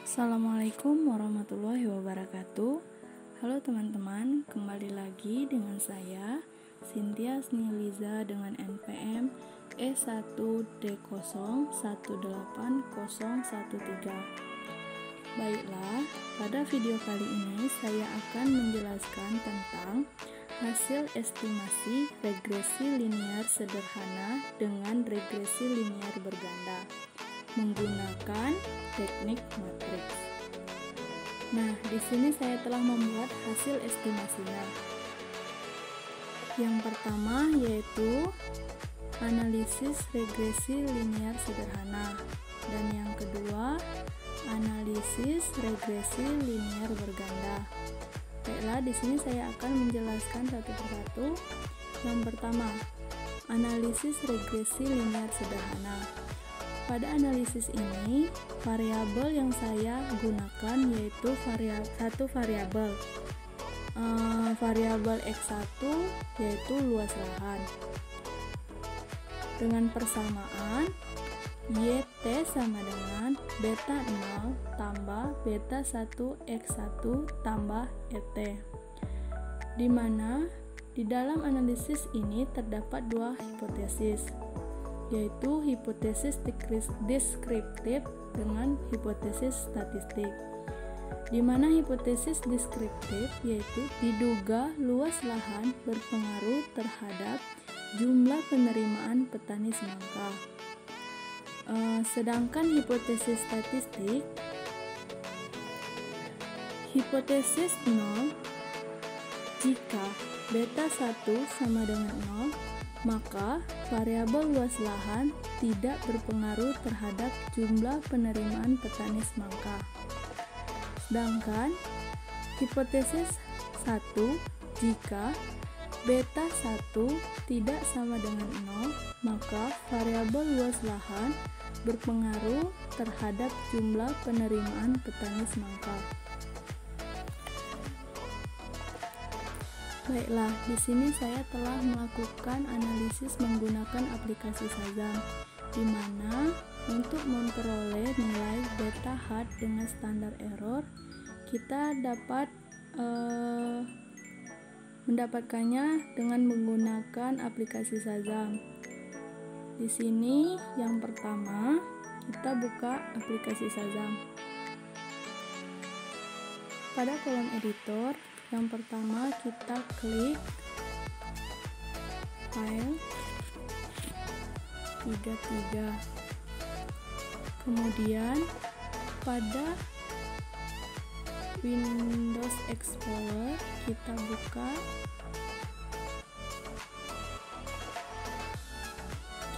Assalamualaikum warahmatullahi wabarakatuh. Halo teman-teman, kembali lagi dengan saya Cynthia Sniliza dengan NPM E1D018013. Baiklah, pada video kali ini saya akan menjelaskan tentang hasil estimasi regresi linear sederhana dengan regresi linear berganda menggunakan teknik matriks. Nah, di sini saya telah membuat hasil estimasinya. Yang pertama yaitu analisis regresi linear sederhana, dan yang kedua analisis regresi linear berganda. Baiklah, di sini saya akan menjelaskan satu persatu. Yang pertama, analisis regresi linear sederhana. Pada analisis ini, variabel yang saya gunakan yaitu satu variabel X1 yaitu luas lahan, dengan persamaan YT sama dengan beta 0 tambah beta 1 X1 tambah ET, di mana di dalam analisis ini terdapat dua hipotesis, yaitu hipotesis deskriptif dengan hipotesis statistik, di mana hipotesis deskriptif yaitu diduga luas lahan berpengaruh terhadap jumlah penerimaan petani semangka. Sedangkan hipotesis statistik, hipotesis 0, jika beta 1 sama dengan 0, maka variabel luas lahan tidak berpengaruh terhadap jumlah penerimaan petani semangka. Sedangkan hipotesis 1, jika beta 1 tidak sama dengan 0, maka variabel luas lahan berpengaruh terhadap jumlah penerimaan petani semangka. Baiklah, di sini saya telah melakukan analisis menggunakan aplikasi Shazam, di mana untuk memperoleh nilai beta hat dengan standar error, kita dapat mendapatkannya dengan menggunakan aplikasi Shazam. Di sini yang pertama, kita buka aplikasi Shazam. Pada kolom editor, yang pertama kita klik file 33, kemudian pada Windows Explorer kita buka,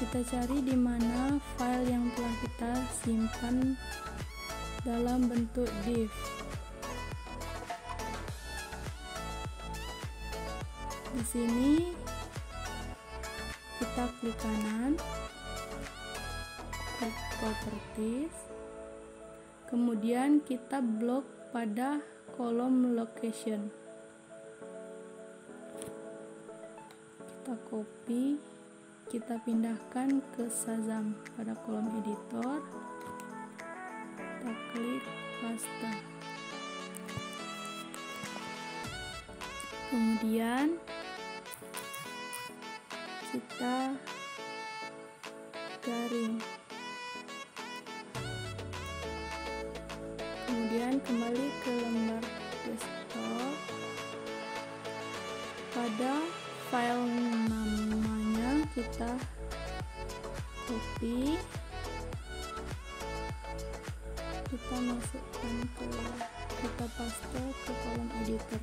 kita cari di mana file yang telah kita simpan dalam bentuk div. Di sini kita klik kanan, klik properties, kemudian kita blok pada kolom location. Kita copy, kita pindahkan ke Shazam pada kolom editor, kita klik paste. Kemudian kita garing, kemudian kembali ke lembar desktop. Pada file namanya kita copy, kita masukkan kita paste ke kolom editor.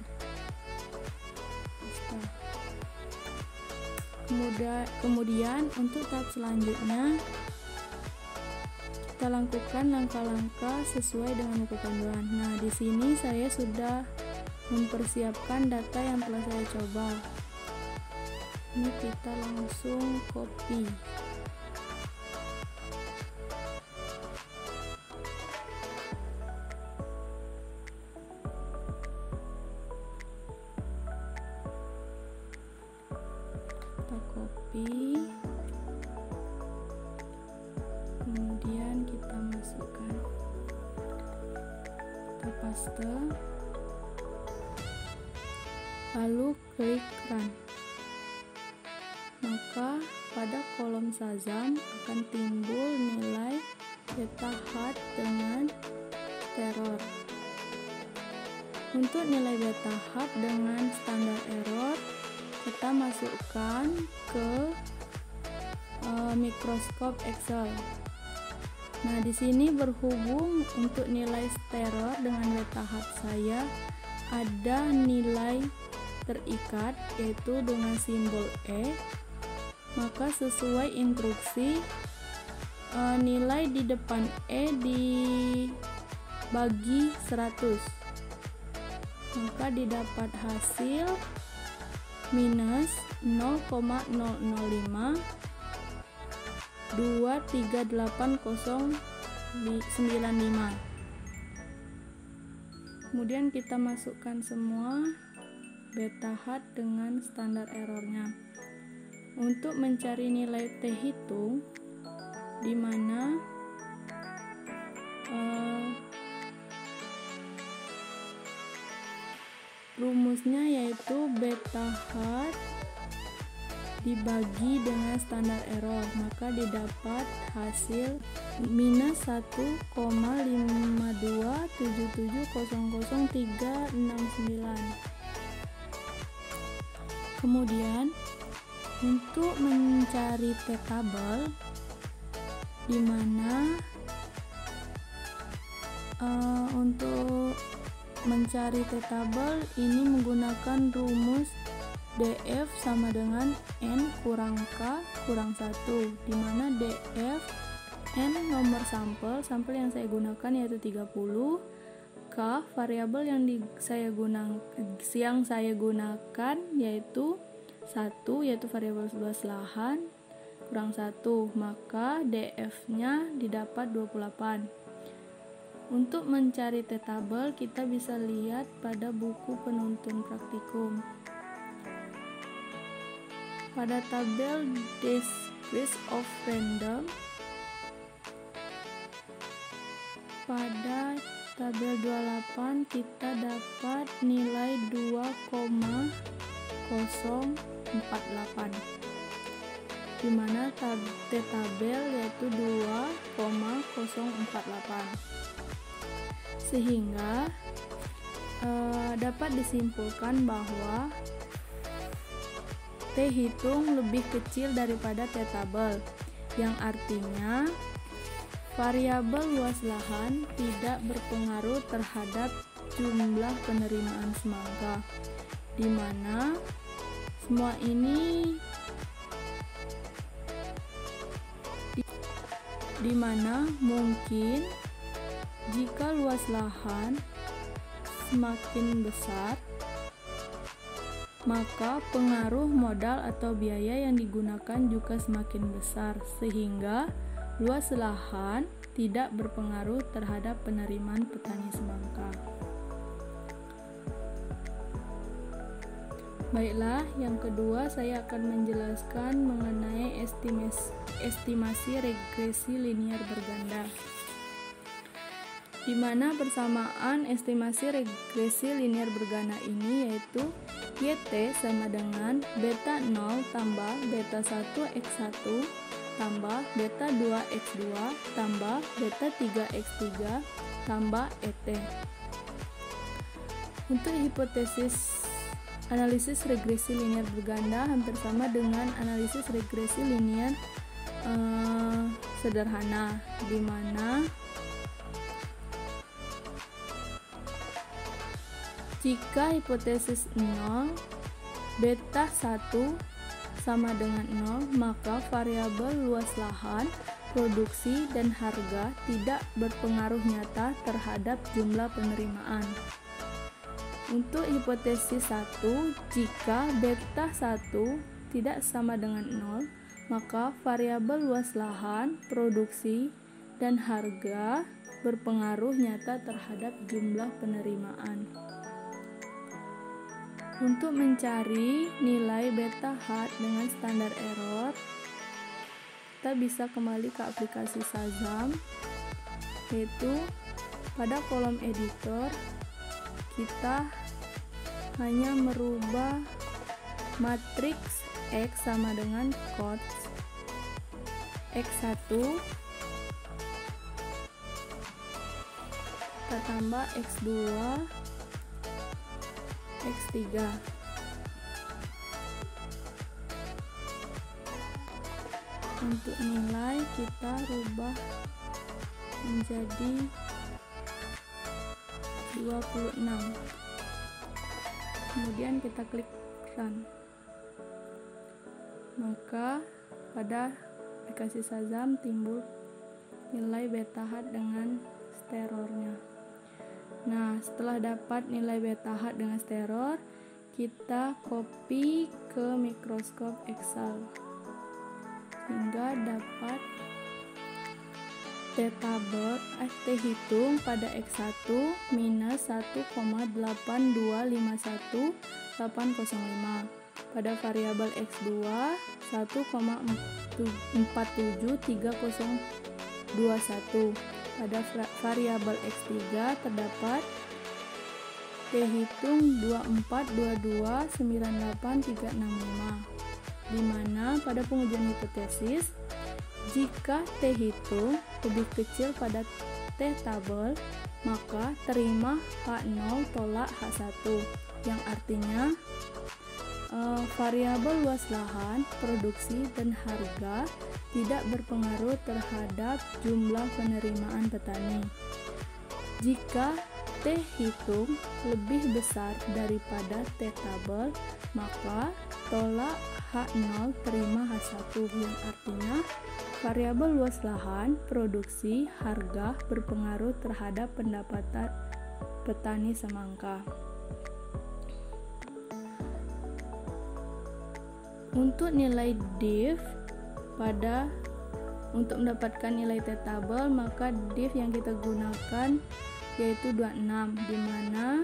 Kemudian untuk tahap selanjutnya kita lakukan langkah-langkah sesuai dengan buku panduan. Nah, di sini saya sudah mempersiapkan data yang telah saya coba. Ini kita langsung copy. Kita copy, kemudian kita masukkan. kita paste, lalu klik Run. Maka pada kolom Shazam akan timbul nilai beta hard dengan teror. Untuk nilai beta hard dengan standar error, kita masukkan ke Microsoft Excel. Nah, di sini berhubung untuk nilai teror dengan beta hard saya ada nilai terikat yaitu dengan simbol E, maka sesuai instruksi nilai di depan E dibagi 100, maka didapat hasil minus 0,005 238,095. Kemudian kita masukkan semua beta hard dengan standar errornya. Untuk mencari nilai T hitung, di mana rumusnya yaitu beta hard dibagi dengan standar error, maka didapat hasil minus 1,5277000369. Kemudian untuk mencari T-table, di mana untuk mencari T-table ini menggunakan rumus DF sama dengan N kurang K kurang 1, di mana DF N nomor sampel yang saya gunakan yaitu 30, K variabel yang saya gunakan yaitu 1, yaitu variabel luas lahan kurang 1, maka DF nya didapat 28. Untuk mencari T-table kita bisa lihat pada buku penuntun praktikum. Pada tabel Decrease of Random, pada tabel 28 kita dapat nilai 2,048, di mana T-tabel yaitu 2,048. Sehingga dapat disimpulkan bahwa T hitung lebih kecil daripada T-tabel, yang artinya variabel luas lahan tidak berpengaruh terhadap jumlah penerimaan semangka, di mana semua ini di mana mungkin jika luas lahan semakin besar, maka pengaruh modal atau biaya yang digunakan juga semakin besar, sehingga luas lahan tidak berpengaruh terhadap penerimaan petani semangka. Baiklah, yang kedua saya akan menjelaskan mengenai estimasi regresi linear berganda, di mana persamaan estimasi regresi linear berganda ini yaitu YT sama dengan beta 0 tambah beta 1 X1 tambah beta 2 X2 tambah beta 3 X3 tambah ET. Untuk hipotesis analisis regresi linear berganda hampir sama dengan analisis regresi linear sederhana, di mana jika hipotesis 0, beta 1 sama dengan 0, maka variabel luas lahan, produksi, dan harga tidak berpengaruh nyata terhadap jumlah penerimaan. Untuk hipotesis 1, jika beta 1 tidak sama dengan 0, maka variabel luas lahan, produksi, dan harga berpengaruh nyata terhadap jumlah penerimaan. Untuk mencari nilai beta hard dengan standar error, kita bisa kembali ke aplikasi Shazam, yaitu pada kolom editor kita hanya merubah matriks X sama dengan quotes X1 kita tambah X2 X3. Untuk nilai kita rubah menjadi 26. Kemudian kita klik run. Maka pada aplikasi Shazam timbul nilai beta-hat dengan sterornya. Nah, setelah dapat nilai beta-hat dengan steror, kita copy ke Microsoft Excel sehingga dapat T-hitung pada X1 minus 1,8251,805, pada variabel X2 1,473021, pada variabel X3 terdapat T-hitung 242298365, di mana pada pengujian hipotesis jika T-hitung lebih kecil pada T-tabel, maka terima H0 tolak H1, yang artinya variabel luas lahan, produksi, dan harga tidak berpengaruh terhadap jumlah penerimaan petani. Jika T-hitung lebih besar daripada T-tabel, maka tolak H0 terima H1, yang artinya variabel luas lahan, produksi, harga berpengaruh terhadap pendapatan petani semangka. Untuk nilai div untuk mendapatkan nilai T-tabel, maka div yang kita gunakan yaitu 26, di mana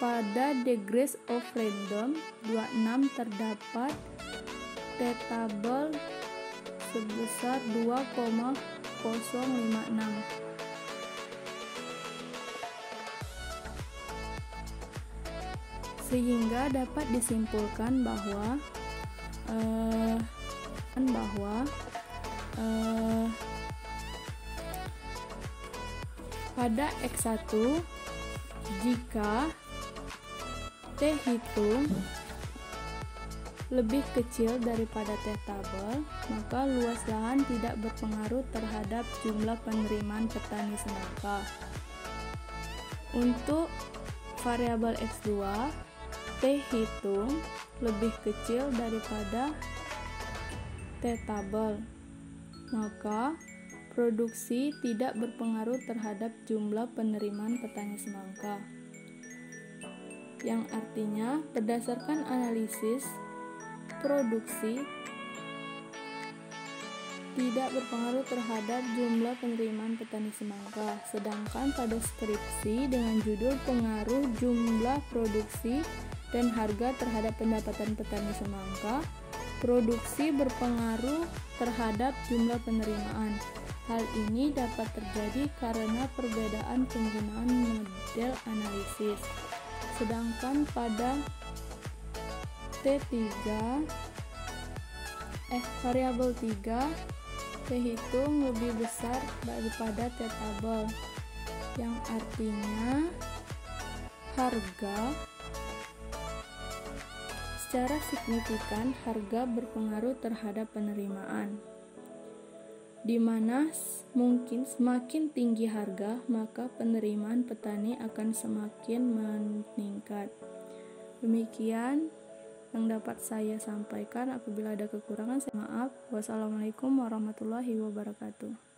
pada degrees of random 26 terdapat T-tabel sebesar 2,056. Sehingga dapat disimpulkan bahwa pada X1 jika T-hitung lebih kecil daripada T-tabel, maka luas lahan tidak berpengaruh terhadap jumlah penerimaan petani semangka. Untuk variabel X2, T-hitung lebih kecil daripada T-tabel, maka produksi tidak berpengaruh terhadap jumlah penerimaan petani semangka. Yang artinya berdasarkan analisis, produksi tidak berpengaruh terhadap jumlah penerimaan petani semangka. Sedangkan pada skripsi dengan judul pengaruh jumlah produksi dan harga terhadap pendapatan petani semangka, produksi berpengaruh terhadap jumlah penerimaan. Hal ini dapat terjadi karena perbedaan penggunaan model analisis. Sedangkan pada variabel 3, T-hitung lebih besar daripada T-tabel, yang artinya secara signifikan harga berpengaruh terhadap penerimaan, di mana mungkin semakin tinggi harga, maka penerimaan petani akan semakin meningkat. Demikian yang dapat saya sampaikan. Apabila ada kekurangan, saya maaf. Wassalamualaikum warahmatullahi wabarakatuh.